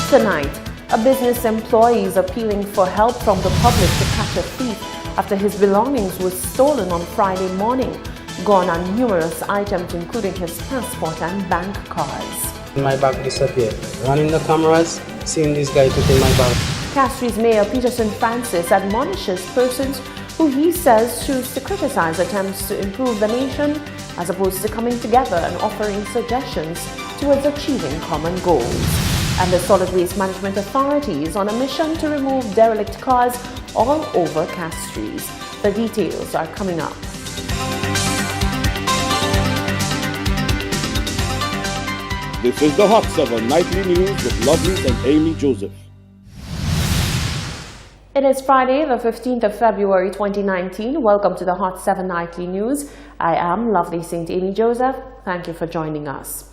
Tonight, a business employee is appealing for help from the public to catch a thief after his belongings were stolen on Friday morning. Gone are numerous items including his passport and bank cards. My bag disappeared. Running the cameras, seeing this guy taking my bag. Castries Mayor Peterson Francis admonishes persons who he says choose to criticize attempts to improve the nation as opposed to coming together and offering suggestions towards achieving common goals. And the Solid Waste Management Authority is on a mission to remove derelict cars all over Castries. The details are coming up. This is the Hot 7 Nightly News with Lovelace and Amy Joseph. It is Friday, the 15th of February 2019. Welcome to the Hot 7 Nightly News. I am Lovely St. Amy Joseph. Thank you for joining us.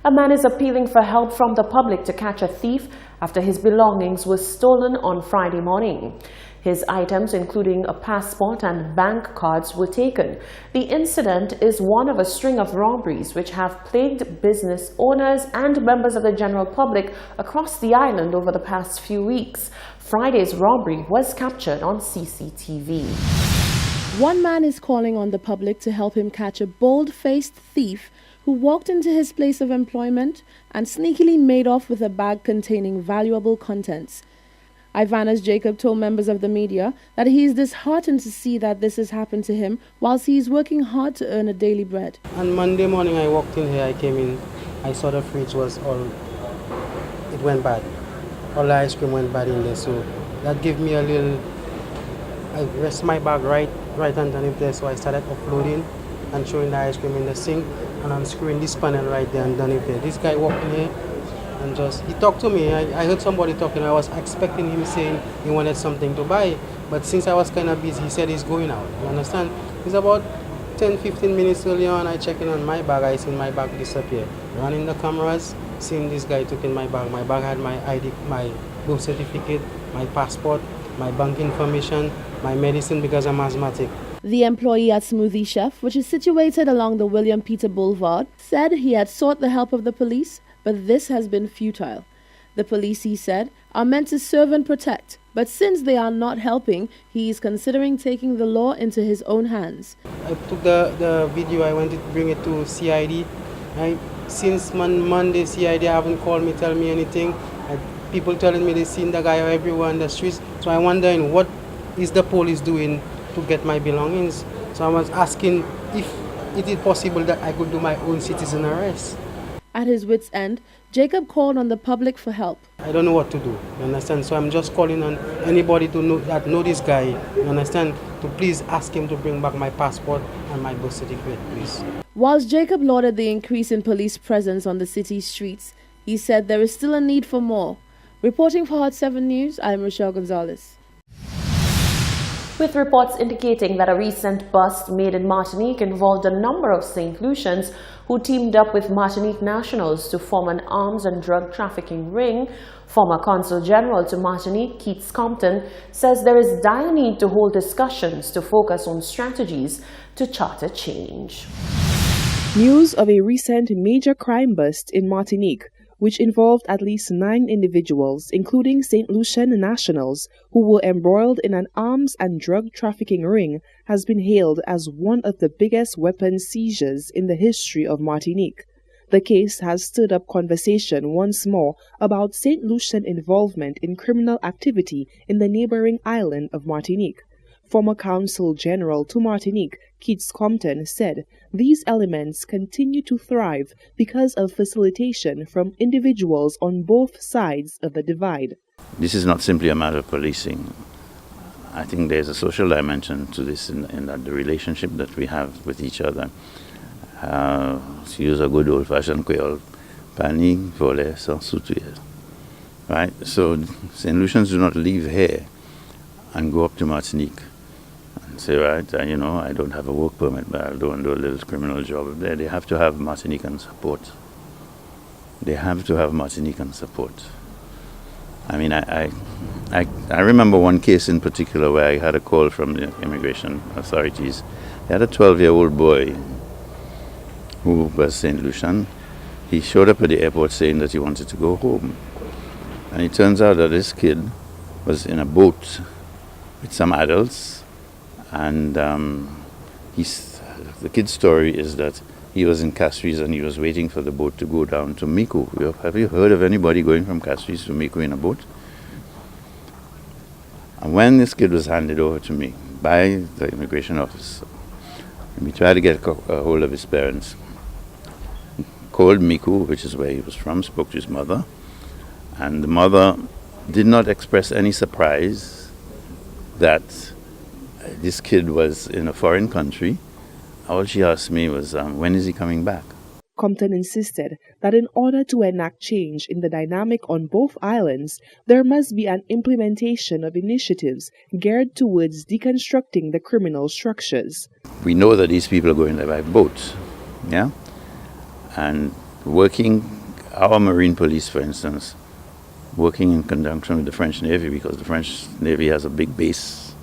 A man is appealing for help from the public to catch a thief after his belongings were stolen on Friday morning. His items, including a passport and bank cards, were taken. The incident is one of a string of robberies which have plagued business owners and members of the general public across the island over the past few weeks. Friday's robbery was captured on CCTV. One man is calling on the public to help him catch a bold-faced thief who walked into his place of employment and sneakily made off with a bag containing valuable contents. Ivanus Jacob told members of the media that he is disheartened to see that this has happened to him whilst he is working hard to earn a daily bread. On Monday morning I walked in here, I came in, I saw the fridge was it went bad. All the ice cream went bad in there, so that gave me a little, I rest my bag right underneath there, so I started offloading and throwing the ice cream in the sink and unscrewing this panel right there underneath there. This guy walked in here and he talked to me. I heard somebody talking. I was expecting him saying he wanted something to buy, but since I was kind of busy, he said he's going out. You understand? It's about 10-15 minutes earlier on, I checked in on my bag. I seen my bag disappear. Running the cameras, seeing this guy took in my bag. My bag had my ID, my birth certificate, my passport, my bank information, my medicine because I'm asthmatic. The employee at Smoothie Chef, which is situated along the William Peter Boulevard, said he had sought the help of the police, but this has been futile. The police, he said, are meant to serve and protect, but since they are not helping, he is considering taking the law into his own hands. I took the video, I went to bring it to CID. Since Monday, CID haven't called me, tell me anything. People telling me they seen the guy everywhere on the streets. So I'm wondering, what is the police doing to get my belongings? So I was asking if it is possible that I could do my own citizen arrest. At his wit's end, Jacob called on the public for help. I don't know what to do, you understand? So I'm just calling on anybody to know this guy, you understand, to please ask him to bring back my passport and my birth certificate, please. Whilst Jacob lauded the increase in police presence on the city's streets, he said there is still a need for more. Reporting for Hot 7 News, I am Rochelle Gonzalez. With reports indicating that a recent bust made in Martinique involved a number of St. Lucians who teamed up with Martinique nationals to form an arms and drug trafficking ring, former Consul General to Martinique, Keith Compton, says there is dire need to hold discussions to focus on strategies to chart a change. News of a recent major crime bust in Martinique, which involved at least 9 individuals, including St. Lucian nationals, who were embroiled in an arms and drug trafficking ring, has been hailed as one of the biggest weapons seizures in the history of Martinique. The case has stirred up conversation once more about St. Lucian involvement in criminal activity in the neighboring island of Martinique. Former Consul General to Martinique, Keith Compton, said these elements continue to thrive because of facilitation from individuals on both sides of the divide. This is not simply a matter of policing. I think there's a social dimension to this in that the relationship that we have with each other. To use a good old-fashioned Creole, pani, voler, sans soutuer. Right? So St. Lucians do not leave here and go up to Martinique and say, right, I don't have a work permit, but I'll do a little criminal job there. They have to have Martinican support. They have to have Martinican support. I mean, I remember one case in particular where I had a call from the immigration authorities. They had a 12-year-old boy who was St. Lucian. He showed up at the airport saying that he wanted to go home. And it turns out that this kid was in a boat with some adults, and the kid's story is that he was in Castries and he was waiting for the boat to go down to Mico. Have you heard of anybody going from Castries to Mico in a boat? And when this kid was handed over to me by the immigration officer, we tried to get a hold of his parents. Called Mico, which is where he was from, spoke to his mother, and the mother did not express any surprise that this kid was in a foreign country. All she asked me was, when is he coming back? Compton insisted that in order to enact change in the dynamic on both islands, there must be an implementation of initiatives geared towards deconstructing the criminal structures. We know that these people are going there by boat, yeah? And our Marine Police, for instance, working in conjunction with the French Navy, because the French Navy has a big base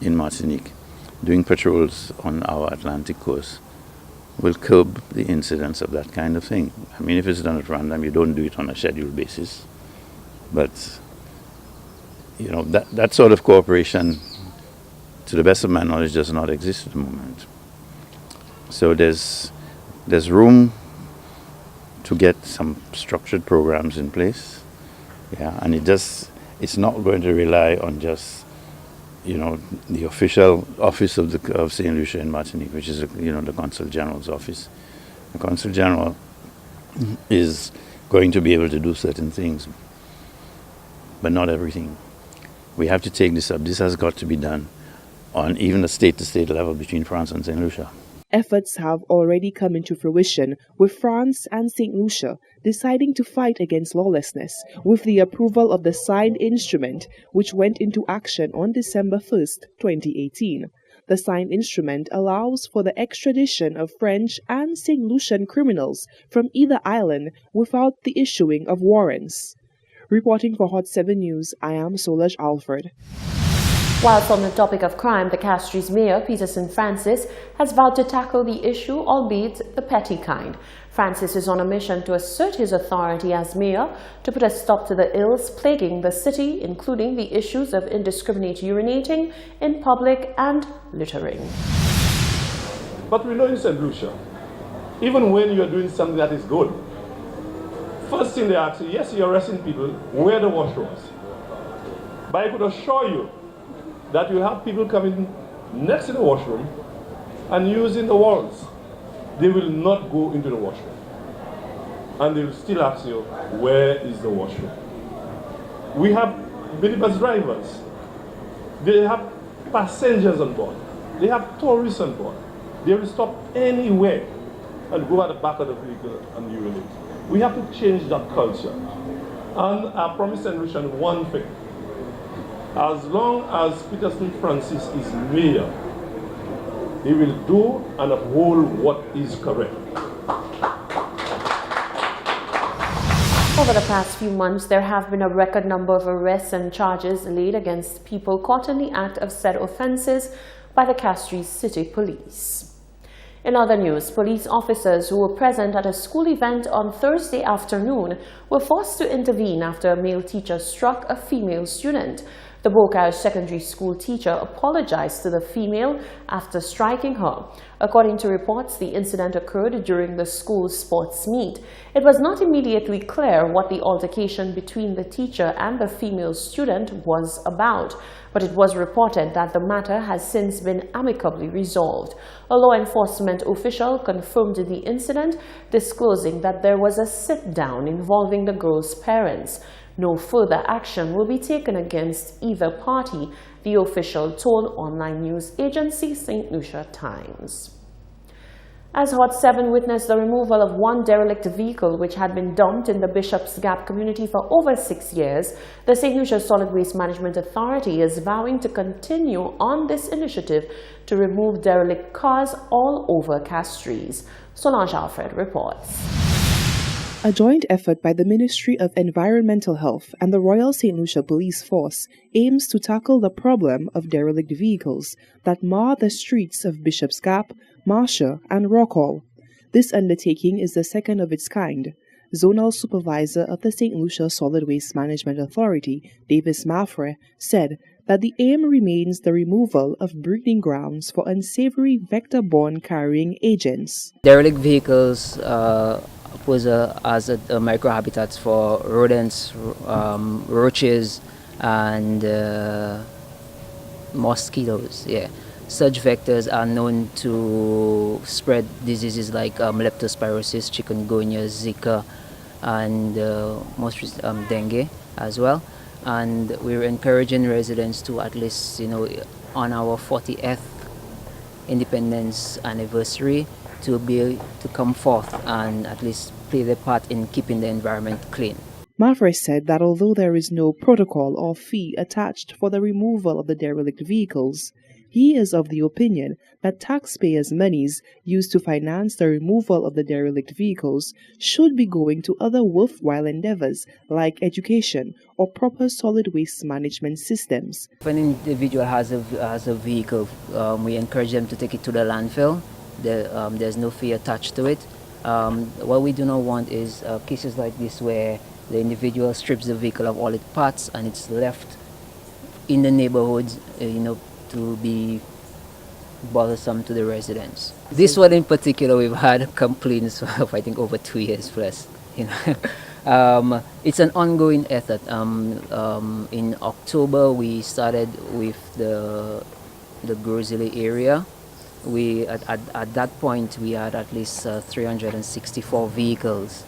in Martinique, doing patrols on our Atlantic coast, will curb the incidence of that kind of thing. I mean, if it's done at random, you don't do it on a scheduled basis. But, that sort of cooperation, to the best of my knowledge, does not exist at the moment. So there's room to get some structured programs in place. Yeah, and it's not going to rely on just the official office of St. Lucia in Martinique, which is the Consul General's office. The Consul General is going to be able to do certain things, but not everything. We have to take this up. This has got to be done on even a state-to-state level between France and St. Lucia. Efforts have already come into fruition, with France and St. Lucia deciding to fight against lawlessness with the approval of the signed instrument, which went into action on December 1st, 2018. The signed instrument allows for the extradition of French and St. Lucian criminals from either island without the issuing of warrants. Reporting for Hot 7 News, I am Solange Alfred. Whilst on the topic of crime, the Castries mayor, Peterson Francis, has vowed to tackle the issue, albeit the petty kind. Francis is on a mission to assert his authority as mayor to put a stop to the ills plaguing the city, including the issues of indiscriminate urinating in public and littering. But we know in St. Lucia, even when you're doing something that is good, first thing they ask you, yes, you're arresting people, where are the washrooms? But I could assure you that you have people coming next to the washroom and using the walls. They will not go into the washroom. And they will still ask you, where is the washroom? We have minibus drivers. They have passengers on board. They have tourists on board. They will stop anywhere and go at the back of the vehicle and urinate. We have to change that culture. And I promise St. Lucian one thing. As long as Peterson Francis is mayor, he will do and uphold what is correct. Over the past few months, there have been a record number of arrests and charges laid against people caught in the act of said offences by the Castries City Police. In other news, police officers who were present at a school event on Thursday afternoon were forced to intervene after a male teacher struck a female student. The Bocage Secondary School teacher apologized to the female after striking her. According to reports, the incident occurred during the school's sports meet. It was not immediately clear what the altercation between the teacher and the female student was about, but it was reported that the matter has since been amicably resolved. A law enforcement official confirmed the incident, disclosing that there was a sit-down involving the girl's parents. No further action will be taken against either party, the official told online news agency St. Lucia Times. As Hot 7 witnessed the removal of one derelict vehicle which had been dumped in the Bishop's Gap community for over 6 years, the St. Lucia Solid Waste Management Authority is vowing to continue on this initiative to remove derelict cars all over Castries. Solange Alfred reports. A joint effort by the Ministry of Environmental Health and the Royal St. Lucia Police Force aims to tackle the problem of derelict vehicles that mar the streets of Bishop's Gap, Marcia, and Rockall. This undertaking is the second of its kind. Zonal Supervisor of the St. Lucia Solid Waste Management Authority, Davis Mafre, said that the aim remains the removal of breeding grounds for unsavory vector-borne carrying agents. Derelict vehicles pose as microhabitats for rodents, roaches, and mosquitoes. Yeah. Such vectors are known to spread diseases like leptospirosis, chikungunya, Zika, and dengue as well. And we're encouraging residents to at least, on our 40th independence anniversary, to come forth and at least play their part in keeping the environment clean. Mafre said that although there is no protocol or fee attached for the removal of the derelict vehicles, he is of the opinion that taxpayers' monies used to finance the removal of the derelict vehicles should be going to other worthwhile endeavors like education or proper solid waste management systems. If an individual has a vehicle, we encourage them to take it to the landfill. There's no fee attached to it. What we do not want is cases like this where the individual strips the vehicle of all its parts and it's left in the neighborhoods, to be bothersome to the residents. This one in particular, we've had complaints of I think over 2 years plus. It's an ongoing effort. In October, we started with the Grozile area. At that point we had at least 364 vehicles.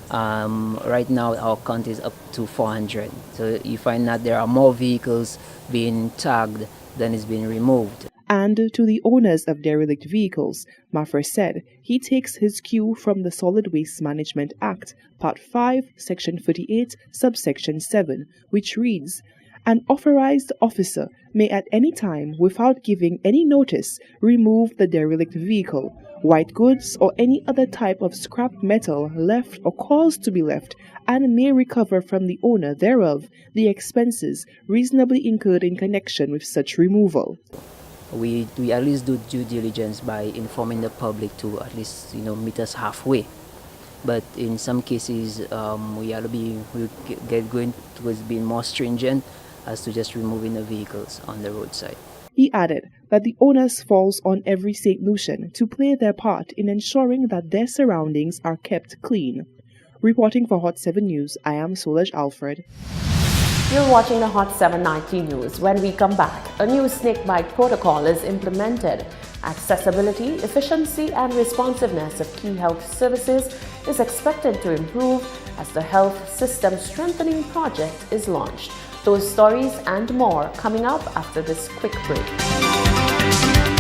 Right now our count is up to 400. So you find that there are more vehicles being tagged than is being removed. And to the owners of derelict vehicles, Mafre said he takes his cue from the Solid Waste Management Act, Part 5, Section 48, Subsection 7, which reads, "An authorized officer may at any time, without giving any notice, remove the derelict vehicle, white goods, or any other type of scrap metal left or caused to be left, and may recover from the owner thereof the expenses reasonably incurred in connection with such removal." We at least do due diligence by informing the public to at least meet us halfway. But in some cases, we get going towards being more stringent as to just removing the vehicles on the roadside. He added that the onus falls on every St. Lucian to play their part in ensuring that their surroundings are kept clean. Reporting for Hot 7 News, I am Solaj Alfred. You're watching the Hot 7 Nightly News. When we come back, a new snakebite protocol is implemented. Accessibility, efficiency, and responsiveness of key health services is expected to improve as the health system strengthening project is launched. Those stories and more coming up after this quick break.